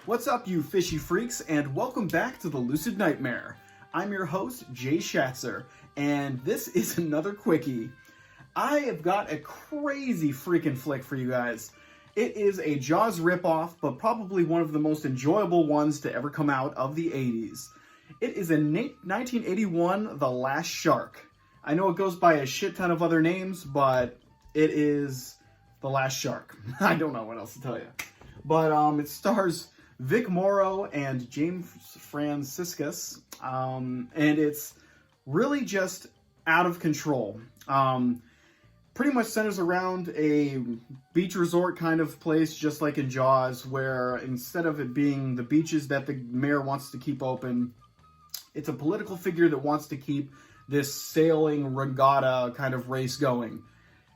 What's up, you fishy freaks, and welcome back to the Lucid Nightmare. I'm your host, Jay Schatzer, and this is another Quickie. I have got a crazy freaking flick for you guys. It is a Jaws ripoff, but probably one of the most enjoyable ones to ever come out of the 80s. It is a 1981 The Last Shark. I know it goes by a shit ton of other names, but it is The Last Shark. I don't know what else to tell you. But it stars Vic Morrow and James Franciscus, and it's really just out of control. Pretty much centers around a beach resort kind of place, just like in Jaws, where instead of it being the beaches that the mayor wants to keep open, it's a political figure that wants to keep this sailing regatta kind of race going.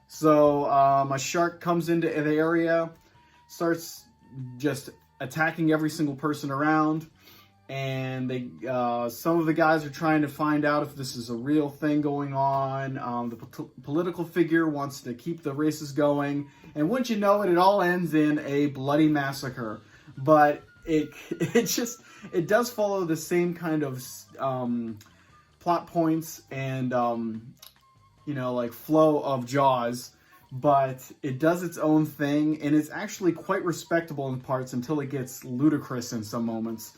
So a shark comes into the area, starts just attacking every single person around, and they some of the guys are trying to find out if this is a real thing going on. The political figure wants to keep the races going, and wouldn't you know it, it all ends in a bloody massacre. But it does follow the same kind of plot points and like flow of Jaws, but it does its own thing, and it's actually quite respectable in parts until it gets ludicrous in some moments.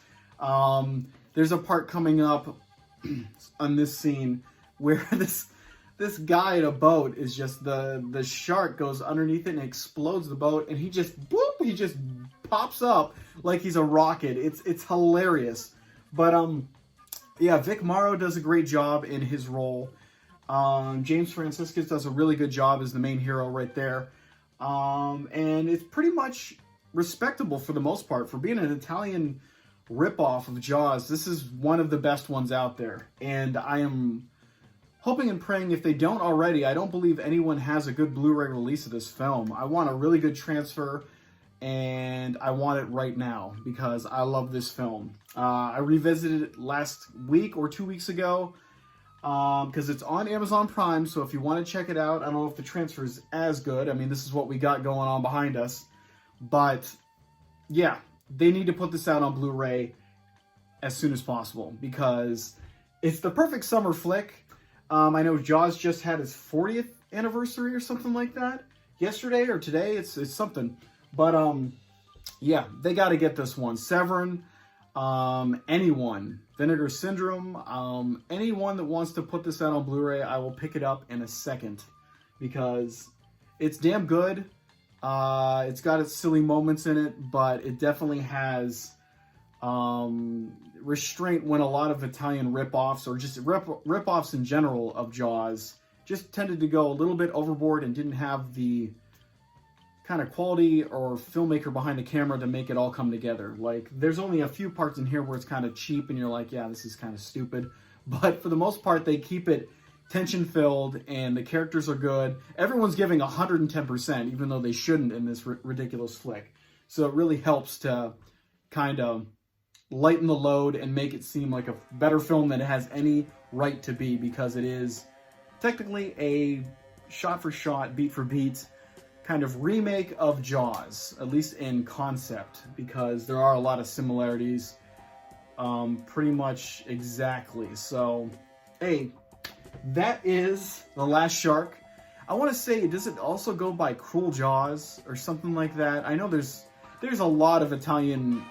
There's a part coming up on this scene where this guy in a boat is just, the shark goes underneath it and explodes the boat, and he just pops up like he's a rocket. It's hilarious. But yeah, Vic Morrow does a great job in his role. James Franciscus does a really good job as the main hero right there. And it's pretty much respectable for the most part. For being an Italian ripoff of Jaws, this is one of the best ones out there. And I am hoping and praying, if they don't already, I don't believe anyone has a good Blu-ray release of this film. I want a really good transfer, and I want it right now because I love this film. I revisited it last week or 2 weeks ago, because it's on Amazon Prime, so if you want to check it out, I don't know if the transfer is as good. I mean, this is what we got going on behind us. But, yeah, they need to put this out on Blu-ray as soon as possible, because it's the perfect summer flick. I know Jaws just had its 40th anniversary or something like that. Yesterday or today, it's something. But, yeah, they got to get this one. Severin, anyone, Vinegar Syndrome, anyone that wants to put this out on Blu-ray, I will pick it up in a second, because it's damn good. It's got its silly moments in it, but it definitely has restraint when a lot of Italian ripoffs, or just ripoffs in general of Jaws, just tended to go a little bit overboard and didn't have the kind of quality or filmmaker behind the camera to make it all come together. Like, there's only a few parts in here where it's kind of cheap and you're like, yeah, this is kind of stupid. But for the most part, they keep it tension-filled and the characters are good. Everyone's giving 110%, even though they shouldn't in this ridiculous flick. So it really helps to kind of lighten the load and make it seem like a better film than it has any right to be, because it is technically a shot-for-shot, beat-for-beat kind of remake of Jaws, at least in concept, because there are a lot of similarities, pretty much exactly. So, hey, that is The Last Shark. I want to say, does it also go by Cruel Jaws or something like that? I know there's a lot of Italian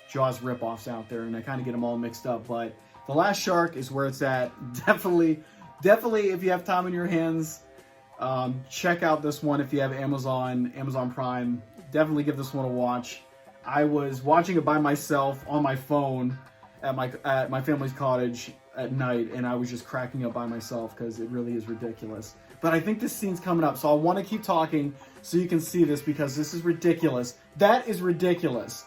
Jaws ripoffs out there, and I kind of get them all mixed up, but The Last Shark is where it's at. Definitely, if you have time in your hands, check out this one. If you have Amazon Prime, definitely give this one a watch. I was watching it by myself on my phone at my family's cottage at night, and I was just cracking up by myself because it really is ridiculous. But I think this scene's coming up, so I want to keep talking so you can see this, because this is ridiculous. That is ridiculous.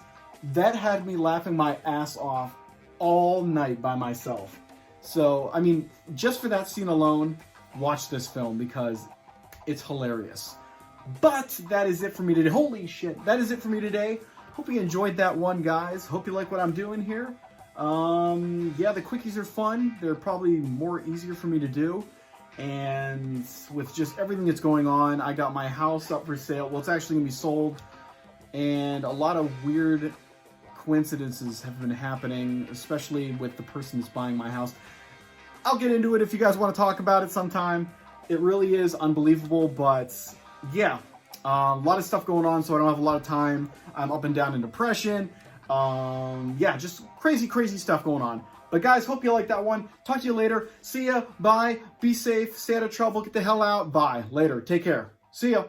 That had me laughing my ass off all night by myself. So, I mean, just for that scene alone, watch this film, because it's hilarious. But that is it for me today. Holy shit, that is it for me today. Hope you enjoyed that one, guys. Hope you like what I'm doing here. Yeah, the quickies are fun. They're probably easier for me to do. And with just everything that's going on, I got my house up for sale. Well, it's actually going to be sold. And a lot of weird, coincidences have been happening, especially with the person that's buying my house. I'll get into it if you guys want to talk about it sometime. It really is unbelievable, but yeah, a lot of stuff going on, so I don't have a lot of time. I'm up and down in depression. Yeah, just crazy stuff going on. But guys, hope you like that one. Talk to you later. See ya. Bye. Be safe. Stay out of trouble. Get the hell out. Bye. Later. Take care. See ya.